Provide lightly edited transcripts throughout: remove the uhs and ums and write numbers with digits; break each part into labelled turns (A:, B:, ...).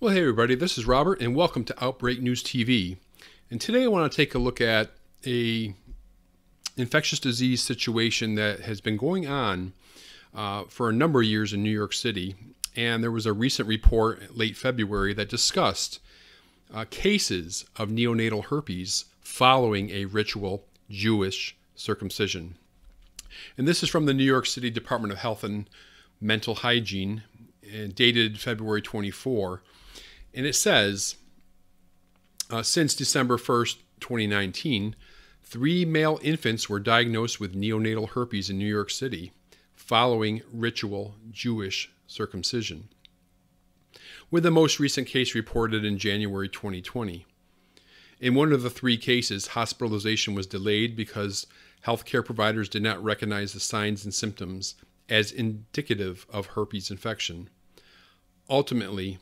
A: Well, hey everybody, this is Robert and welcome to Outbreak News TV. And today I want to take a look at a infectious disease situation that has been going on for a number of years in New York City. And there was a recent report late February that discussed cases of neonatal herpes following a ritual Jewish circumcision. And this is from the New York City Department of Health and Mental Hygiene, and dated February 24. And it says, since December 1st, 2019, 3 male infants were diagnosed with neonatal herpes in New York City following ritual Jewish circumcision, with the most recent case reported in January 2020. In one of the 3 cases, hospitalization was delayed because healthcare providers did not recognize the signs and symptoms as indicative of herpes infection. Ultimately,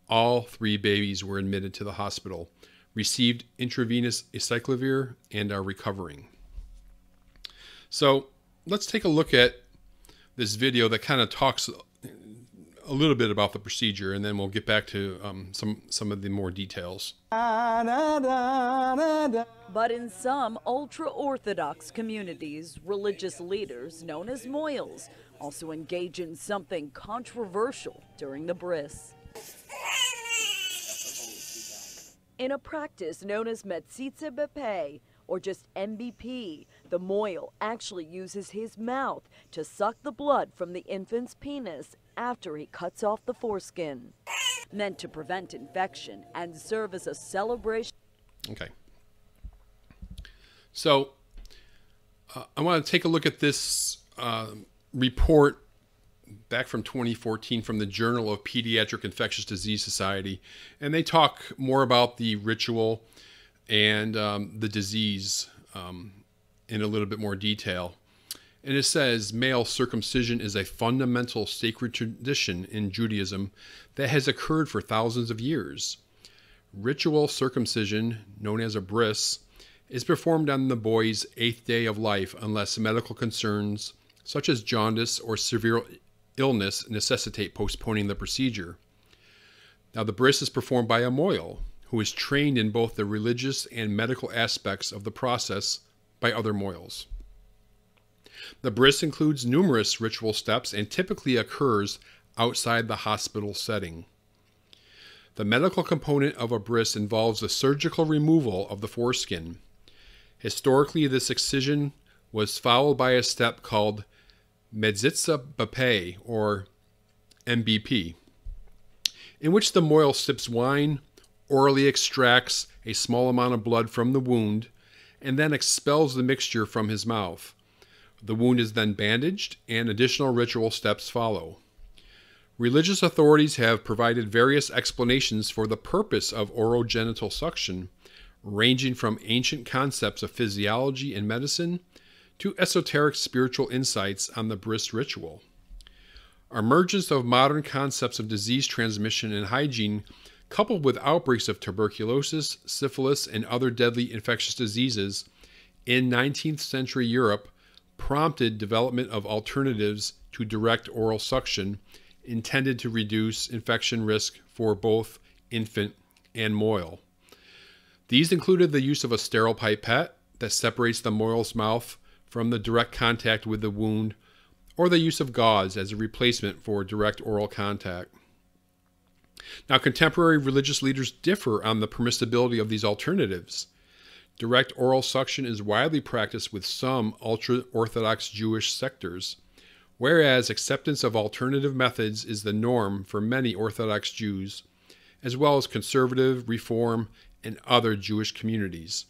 A: all 3 babies were admitted to the hospital, received intravenous acyclovir, and are recovering. So let's take a look at this video that kind of talks a little bit about the procedure, and then we'll get back to some of the more details.
B: But in some ultra-Orthodox communities, religious leaders known as moyals also engage in something controversial during the bris. In a practice known as metzitzah, or just MBP, the moyal actually uses his mouth to suck the blood from the infant's penis after he cuts off the foreskin, meant to prevent infection and serve as a celebration.
A: Okay. So I want to take a look at this report back from 2014 from the Journal of Pediatric Infectious Disease Society, and they talk more about the ritual and the disease in a little bit more detail. And it says, male circumcision is a fundamental sacred tradition in Judaism that has occurred for thousands of years. Ritual circumcision, known as a bris, is performed on the boy's 8th day of life unless medical concerns such as jaundice or severe illness necessitate postponing the procedure. Now, the bris is performed by a moyal who is trained in both the religious and medical aspects of the process by other moyals. The bris includes numerous ritual steps and typically occurs outside the hospital setting. The medical component of a bris involves the surgical removal of the foreskin. Historically, this excision was followed by a step called metzitzah, or MBP, in which the moyal sips wine, orally extracts a small amount of blood from the wound, and then expels the mixture from his mouth. The wound is then bandaged, and additional ritual steps follow. Religious authorities have provided various explanations for the purpose of orogenital suction, ranging from ancient concepts of physiology and medicine to esoteric spiritual insights on the bris ritual. Emergence of modern concepts of disease transmission and hygiene, coupled with outbreaks of tuberculosis, syphilis, and other deadly infectious diseases in 19th century Europe, prompted development of alternatives to direct oral suction intended to reduce infection risk for both infant and moyal. These included the use of a sterile pipette that separates the moyal's mouth from the direct contact with the wound, or the use of gauze as a replacement for direct oral contact. Now, contemporary religious leaders differ on the permissibility of these alternatives. Direct oral suction is widely practiced with some ultra-Orthodox Jewish sectors, whereas acceptance of alternative methods is the norm for many Orthodox Jews, as well as conservative, Reform, and other Jewish communities.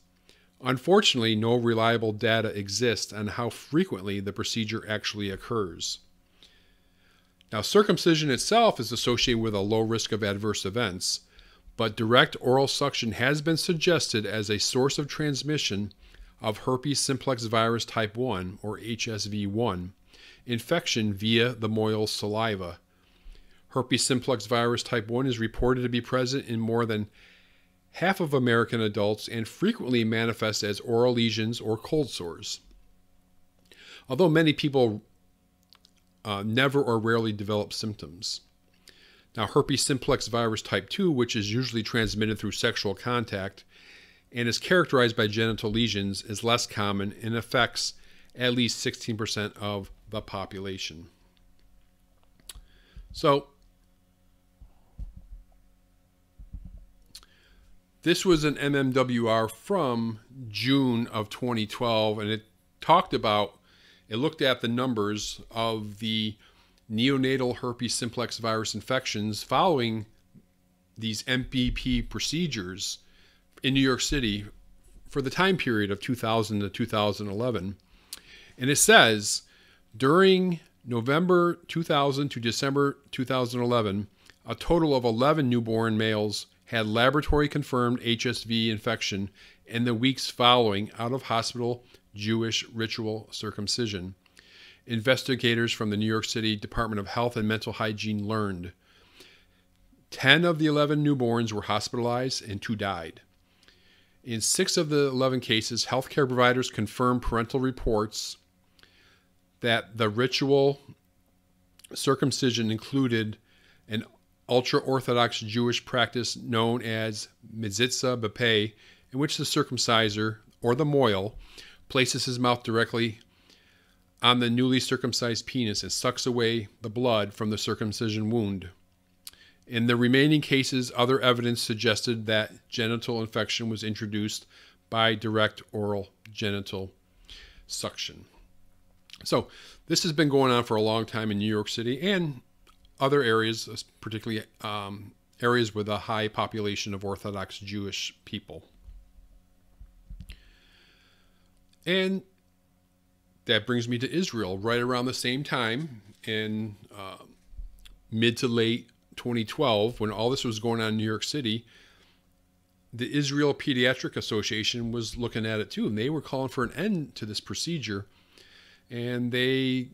A: Unfortunately, no reliable data exists on how frequently the procedure actually occurs. Now, circumcision itself is associated with a low risk of adverse events, but direct oral suction has been suggested as a source of transmission of herpes simplex virus type 1, or HSV1, infection via the moyal's saliva. Herpes simplex virus type 1 is reported to be present in more than half of American adults and frequently manifests as oral lesions or cold sores. Although many people never or rarely develop symptoms. Now, herpes simplex virus type 2, which is usually transmitted through sexual contact and is characterized by genital lesions, is less common and affects at least 16% of the population. So, this was an MMWR from June of 2012, and it looked at the numbers of the neonatal herpes simplex virus infections following these MBP procedures in New York City for the time period of 2000 to 2011. And it says, during November 2000 to December 2011, a total of 11 newborn males had laboratory-confirmed HSV infection in the weeks following out-of-hospital Jewish ritual circumcision. Investigators from the New York City Department of Health and Mental Hygiene learned 10 of the 11 newborns were hospitalized and 2 died. In 6 of the 11 cases, healthcare providers confirmed parental reports that the ritual circumcision included an ultra-Orthodox Jewish practice known as metzitzah b'peh, in which the circumciser, or the mohel, places his mouth directly on the newly circumcised penis and sucks away the blood from the circumcision wound. In the remaining cases, other evidence suggested that genital infection was introduced by direct oral genital suction. So this has been going on for a long time in New York City and other areas, particularly areas with a high population of Orthodox Jewish people. And that brings me to Israel. Right around the same time, in mid to late 2012, when all this was going on in New York City, the Israel Pediatric Association was looking at it too, and they were calling for an end to this procedure, and they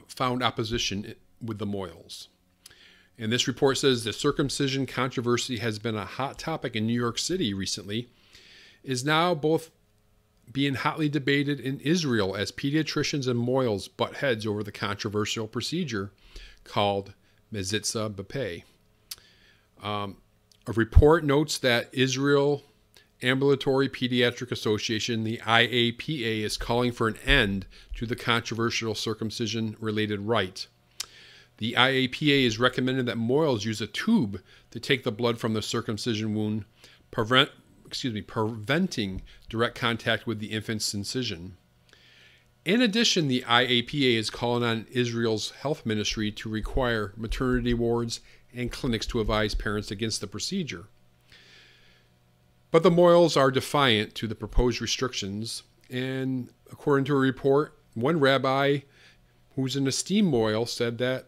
A: found opposition with the mohels. And this report says the circumcision controversy has been a hot topic in New York City recently, is now both being hotly debated in Israel as pediatricians and mohels butt heads over the controversial procedure called metzitzah b'peh. A report notes that Israel Ambulatory Pediatric Association, the IAPA, is calling for an end to the controversial circumcision-related rite. The IAPA has recommended that mohels use a tube to take the blood from the circumcision wound, preventing direct contact with the infant's incision. In addition, the IAPA is calling on Israel's health ministry to require maternity wards and clinics to advise parents against the procedure. But the mohels are defiant to the proposed restrictions, and according to a report, one rabbi who's an esteemed mohel said that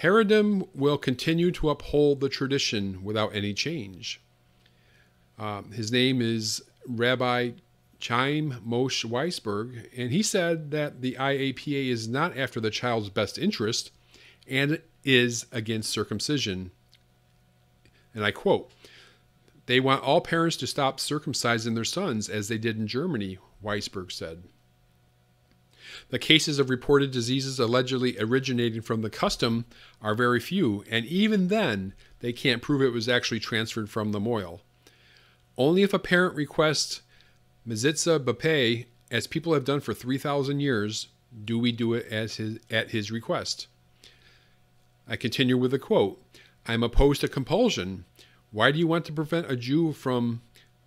A: Haredim will continue to uphold the tradition without any change. His name is Rabbi Chaim Moshe Weisberg, and he said that the IAPA is not after the child's best interest and is against circumcision. And I quote, "They want all parents to stop circumcising their sons as they did in Germany," Weisberg said. The cases of reported diseases allegedly originating from the custom are very few, and even then, they can't prove it was actually transferred from the mohel. Only if a parent requests metzitzah b'peh, as people have done for 3,000 years, do we do it at his request. I continue with a quote, "I'm opposed to compulsion. Why do you want to prevent a Jew from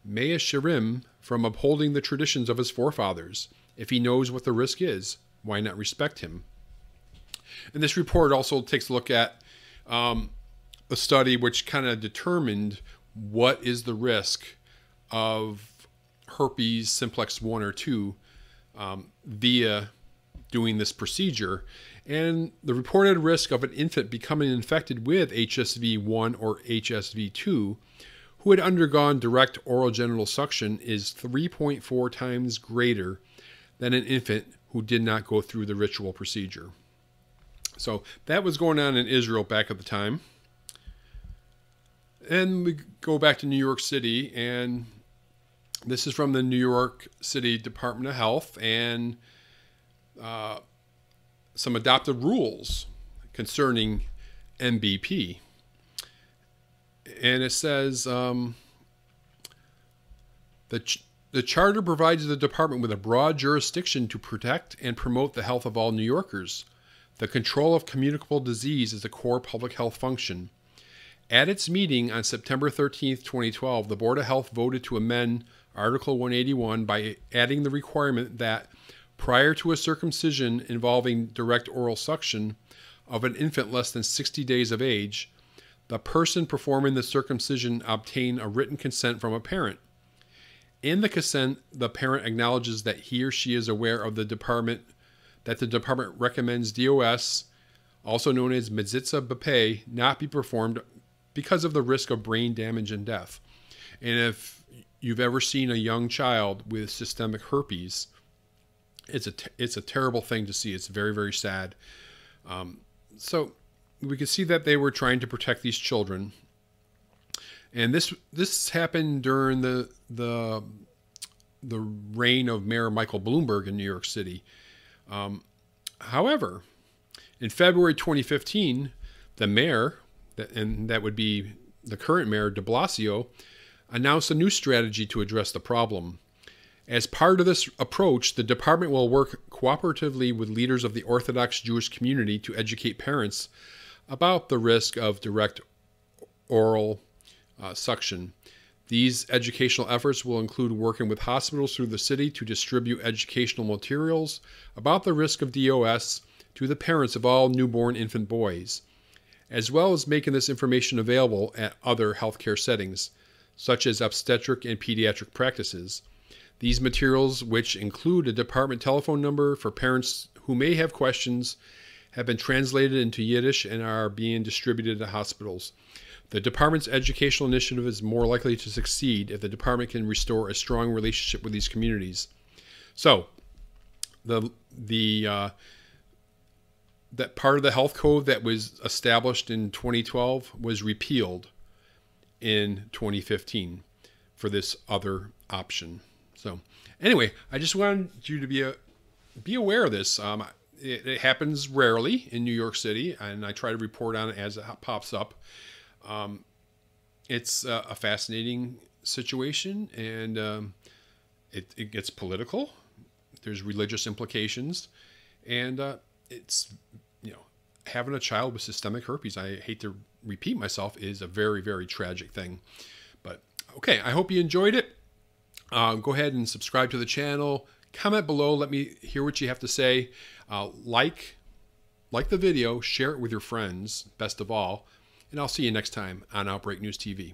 A: Mea Sherim from upholding the traditions of his forefathers? If he knows what the risk is, why not respect him?" And this report also takes a look at a study which kind of determined what is the risk of herpes simplex 1 or 2 via doing this procedure. And the reported risk of an infant becoming infected with HSV-1 or HSV-2 who had undergone direct oral genital suction is 3.4 times greater than an infant who did not go through the ritual procedure. So that was going on in Israel back at the time. And we go back to New York City, and this is from the New York City Department of Health, and some adopted rules concerning MBP. And it says the charter provides the department with a broad jurisdiction to protect and promote the health of all New Yorkers. The control of communicable disease is a core public health function. At its meeting on September 13, 2012, the Board of Health voted to amend Article 181 by adding the requirement that prior to a circumcision involving direct oral suction of an infant less than 60 days of age, the person performing the circumcision obtain a written consent from a parent. In the consent, the parent acknowledges that he or she is aware of the department recommends DOS, also known as metzitzah, not be performed because of the risk of brain damage and death. And if you've ever seen a young child with systemic herpes, it's a terrible thing to see. It's very, very sad. So we can see that they were trying to protect these children. And this happened during the reign of Mayor Michael Bloomberg in New York City. However, in February 2015, the mayor, and that would be the current mayor, de Blasio, announced a new strategy to address the problem. As part of this approach, the department will work cooperatively with leaders of the Orthodox Jewish community to educate parents about the risk of direct oral suction. These educational efforts will include working with hospitals through the city to distribute educational materials about the risk of DOS to the parents of all newborn infant boys, as well as making this information available at other healthcare settings, such as obstetric and pediatric practices. These materials, which include a department telephone number for parents who may have questions, have been translated into Yiddish and are being distributed to hospitals. The department's educational initiative is more likely to succeed if the department can restore a strong relationship with these communities. So, that part of the health code that was established in 2012 was repealed in 2015 for this other option. So, anyway, I just wanted you to be aware of this. It happens rarely in New York City, and I try to report on it as it pops up. It's a fascinating situation, and it gets political. There's religious implications, and it's, having a child with systemic herpes, I hate to repeat myself, is a very, very tragic thing. But okay, I hope you enjoyed it. Go ahead and subscribe to the channel. Comment below. Let me hear what you have to say. Like the video, share it with your friends, best of all. And I'll see you next time on Outbreak News TV.